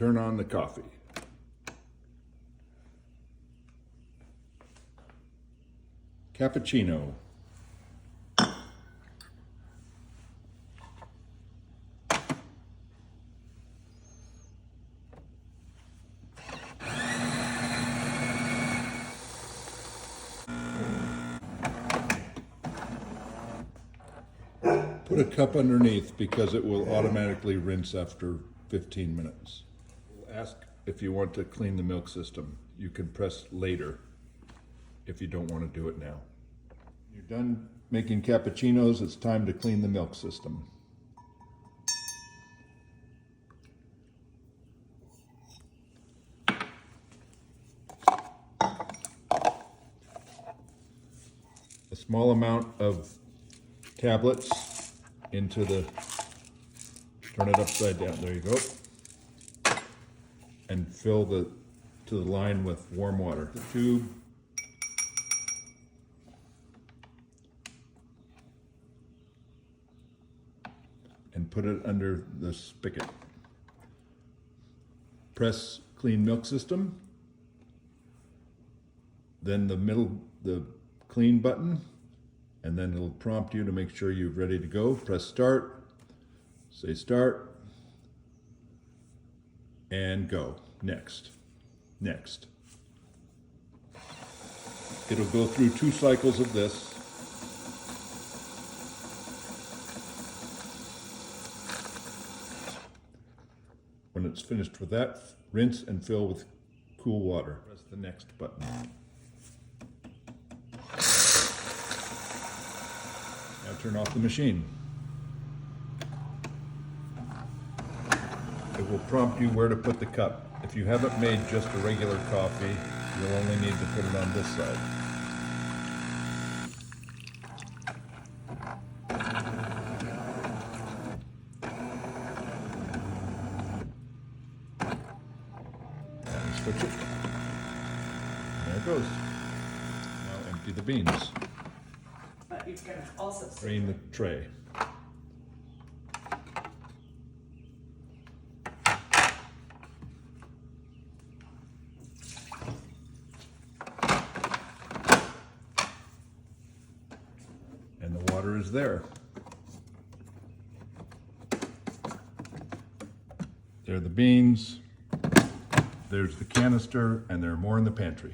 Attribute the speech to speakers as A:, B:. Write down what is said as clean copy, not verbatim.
A: turn on the coffee. Cappuccino. Put a cup underneath because it will automatically rinse after 15 minutes. Ask if you want to clean the milk system. You can press later if you don't want to do it now. You're done making cappuccinos, it's time to clean the milk system. A small amount of tablets into the, turn it upside down, there you go. And fill to the line with warm water. The tube. And put it under the spigot. Press clean milk system. Then the clean button. And then it'll prompt you to make sure you're ready to go. Press start, say start, and go. Next, next. It'll go through 2 cycles of this. When it's finished with that, rinse and fill with cool water. Press the next button. Now turn off the machine. It will prompt you where to put the cup. If you haven't made just a regular coffee, you'll only need to put it on this side. And switch it. There it goes. Now empty the beans.
B: But you're going to also
A: Drain the tray. And the water is there. There are the beans, there's the canister, and there are more in the pantry.